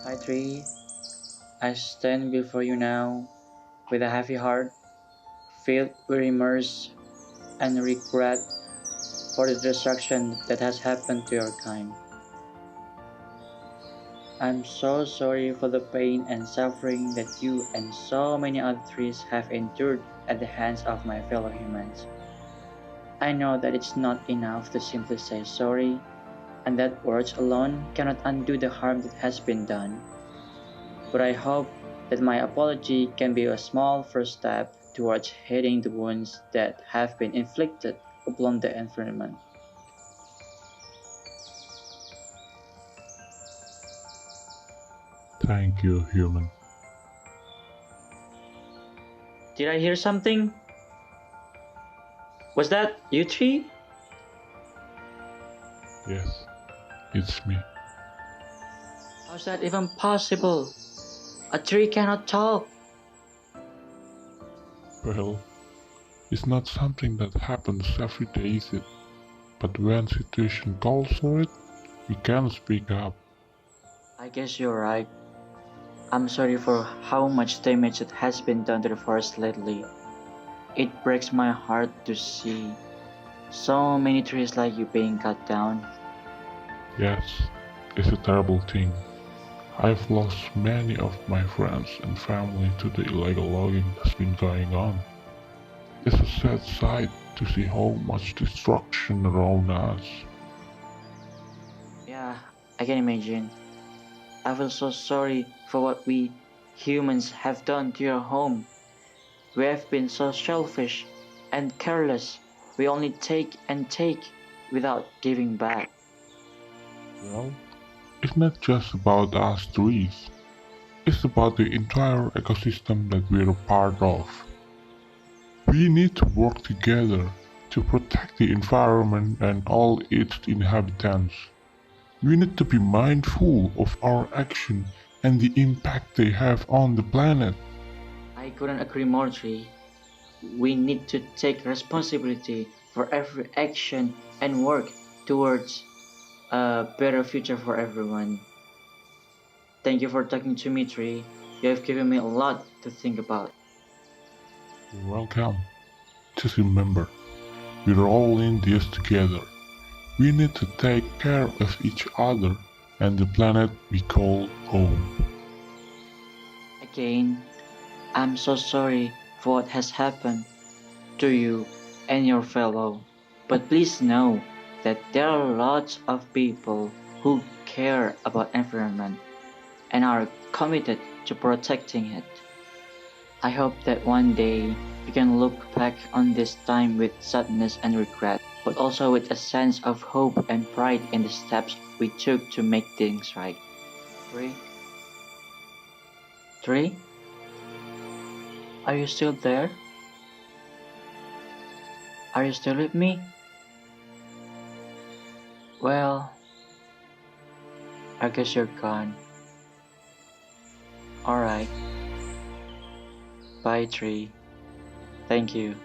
Hi, tree. I stand before you now with a heavy heart, filled with remorse and regret for the destruction that has happened to your kind. I'm so sorry for the pain and suffering that you and so many other trees have endured at the hands of my fellow humans. I know that it's not enough to simply say sorry, and that words alone cannot undo the harm that has been done. But I hope that my apology can be a small first step towards healing the wounds that have been inflicted upon the environment. Thank you, human. Did I hear something? Was that you three? Yes, it's me. How's that even possible? A tree cannot talk. Well, it's not something that happens every day, is it? But when situation calls for it, we can speak up. I guess you're right. I'm sorry for how much damage that has been done to the forest lately. It breaks my heart to see so many trees like you being cut down. Yes, it's a terrible thing. I've lost many of my friends and family to the illegal logging that's been going on. It's a sad sight to see how much destruction around us. Yeah, I can imagine. I feel so sorry for what we humans have done to your home. We have been so selfish and careless. We only take and take without giving back. Well, it's not just about us trees. It's about the entire ecosystem that we're a part of. We need to work together to protect the environment and all its inhabitants. We need to be mindful of our action and the impact they have on the planet. I couldn't agree more, Tree. We need to take responsibility for every action and work towards a better future for everyone. Thank you for talking to me, Tree. You have given me a lot to think about. You're welcome. Just remember, we're all in this together. We need to take care of each other and the planet we call home. Again, I'm so sorry for what has happened to you and your fellow. But please know that there are lots of people who care about environment and are committed to protecting it. I hope that one day we can look back on this time with sadness and regret, but also with a sense of hope and pride in the steps we took to make things right. Three? Three? Are you still there? Are you still with me? Well, I guess you're gone. Alright. Bye, Tree. Thank you.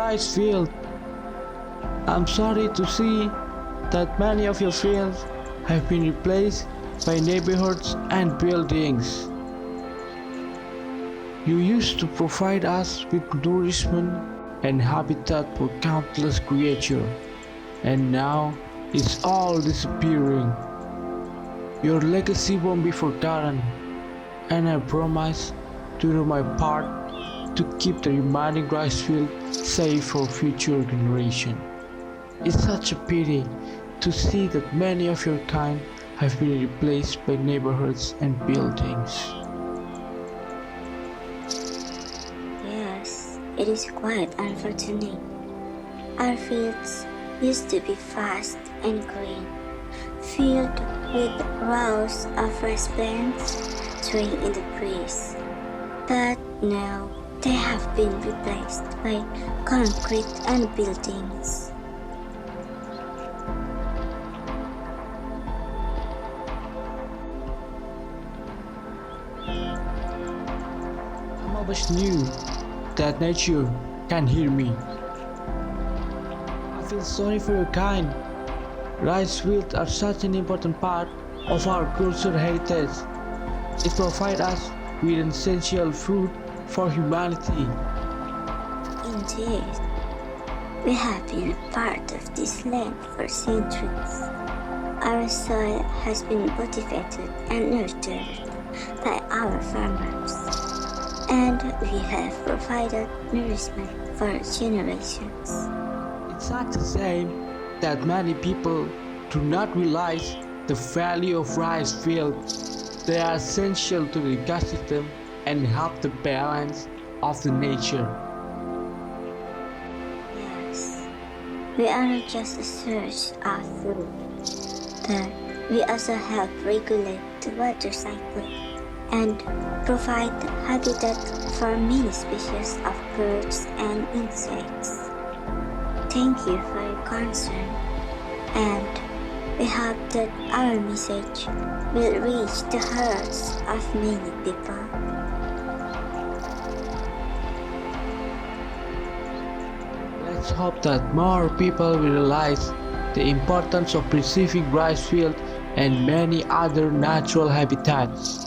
rice field. I'm sorry to see that many of your fields have been replaced by neighborhoods and buildings. You used to provide us with nourishment and habitat for countless creatures, and now it's all disappearing. Your legacy won't be forgotten, and I promise to do my part to keep the remaining rice field safe for future generations. It's such a pity to see that many of your kind have been replaced by neighborhoods and buildings. Yes, it is quite unfortunate. Our fields used to be vast and green, filled with rows of rice plants swaying in the breeze. But now they have been replaced by concrete and buildings. I always knew that nature can hear me. I feel sorry for your kind. Rice fields are such an important part of our cultural heritage. It provides us with an essential food for humanity. Indeed, we have been a part of this land for centuries. Our soil has been cultivated and nurtured by our farmers, and we have provided nourishment for generations. It's such a shame that many people do not realize the value of rice fields. They are essential to the ecosystem and help the balance of the nature. Yes, we are not just a source of food, but we also help regulate the water cycle and provide habitat for many species of birds and insects. Thank you for your concern, and we hope that our message will reach the hearts of many people. Let's hope that more people will realize the importance of preserving rice fields and many other natural habitats.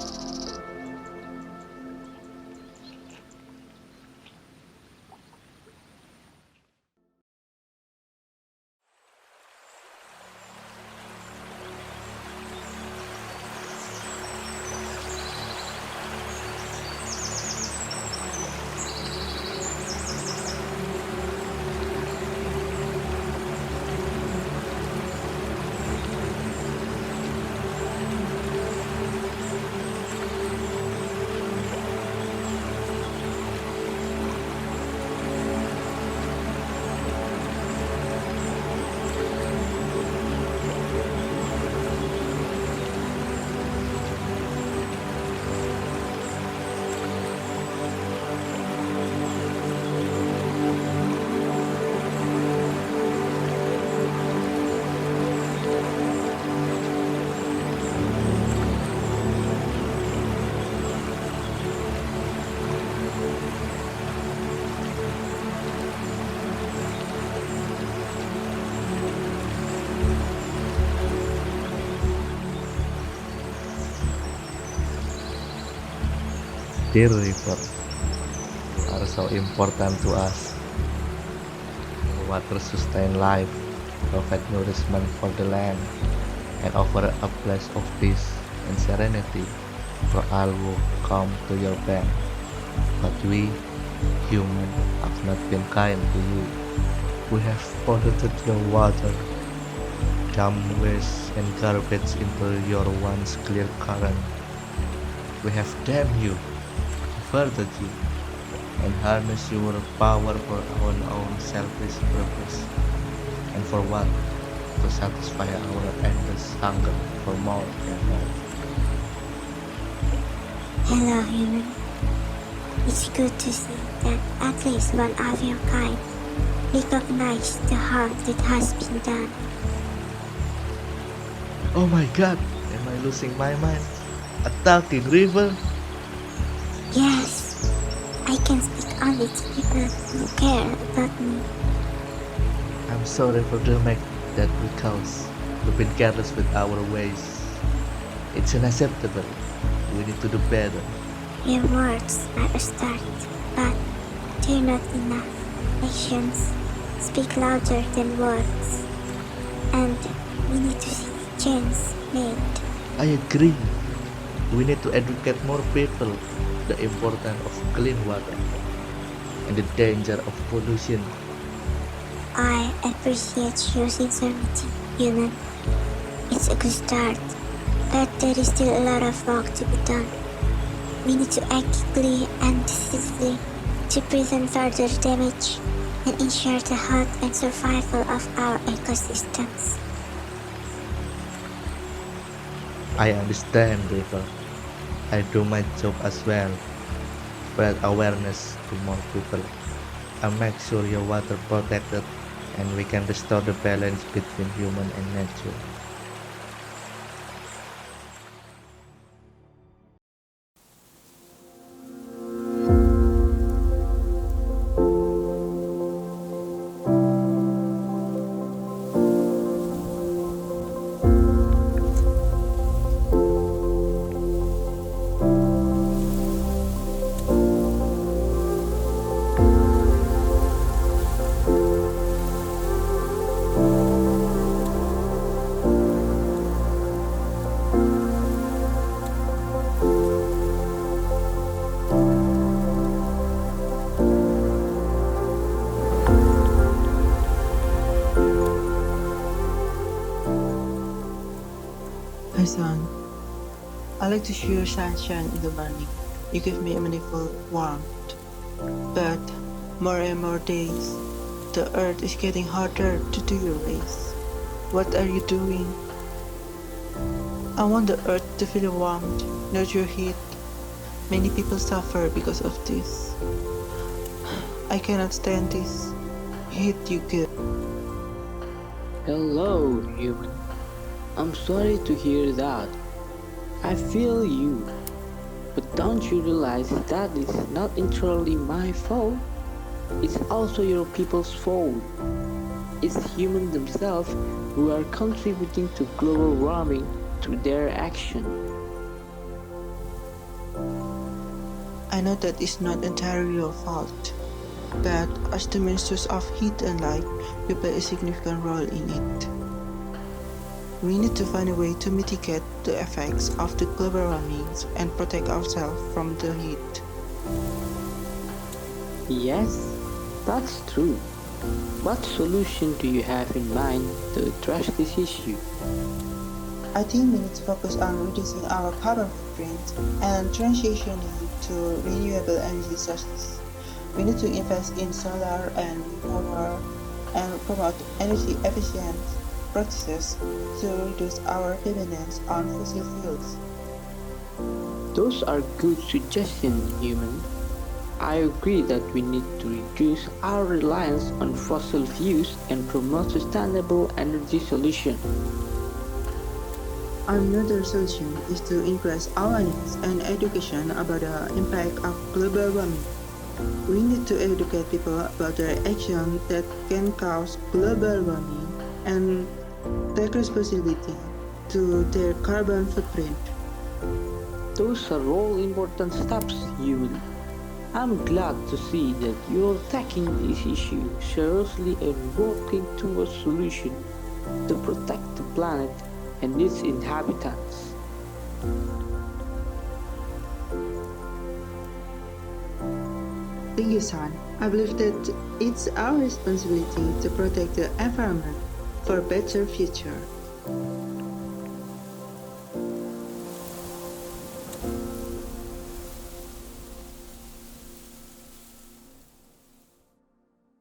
Dear river, you are so important to us. Your water sustain life, provide nourishment for the land, and offer a place of peace and serenity for all who come to your bank. But we, humans, have not been kind to you. We have polluted your water, dumped waste and garbage into your once clear current. We have damned you, perverted you, and harnessed your power for our own selfish purpose. And for what? To satisfy our endless hunger for more and more. Hello, human. It's good to see that at least one of your kind recognize the harm that has been done. Oh my god, am I losing my mind? A talking river? Yes, I can speak only to people who care about me. I'm sorry for the damage that we caused. We've been careless with our ways. It's unacceptable. We need to do better. Your words are a start, but they're not enough. Actions speak louder than words, and we need to see change made. I agree. We need to educate more people the importance of clean water and the danger of pollution. I appreciate your sincerity, human. It's a good start, but there is still a lot of work to be done. We need to act quickly and decisively to prevent further damage and ensure the health and survival of our ecosystems. I understand, River. I do my job as well. Spread awareness to more people and make sure your water protected and we can restore the balance between human and nature. Hi son, I like to see your sunshine in the morning. You give me a meaningful warmth. But more and more days, the earth is getting harder to do your race. What are you doing? I want the earth to feel the warmth, not your heat. Many people suffer because of this. I cannot stand this heat you give. Hello, human. I'm sorry to hear that. I feel you. But don't you realize that it's not entirely my fault? It's also your people's fault. It's humans themselves who are contributing to global warming through their action. I know that it's not entirely your fault, but as the ministers of heat and light, you play a significant role in it. We need to find a way to mitigate the effects of the global warming and protect ourselves from the heat. Yes, that's true. What solution do you have in mind to address this issue? I think we need to focus on reducing our carbon footprint and transitioning to renewable energy sources. We need to invest in solar and wind power and promote energy efficient practices to reduce our dependence on fossil fuels. Those are good suggestions, human. I agree that we need to reduce our reliance on fossil fuels and promote sustainable energy solutions. Another solution is to increase awareness and education about the impact of global warming. We need to educate people about their actions that can cause global warming and take responsibility to their carbon footprint. Those are all important steps, human. I'm glad to see that you're taking this issue seriously and working towards solutions to protect the planet and its inhabitants. Thank you, son. I believe that it's our responsibility to protect the environment for a better future.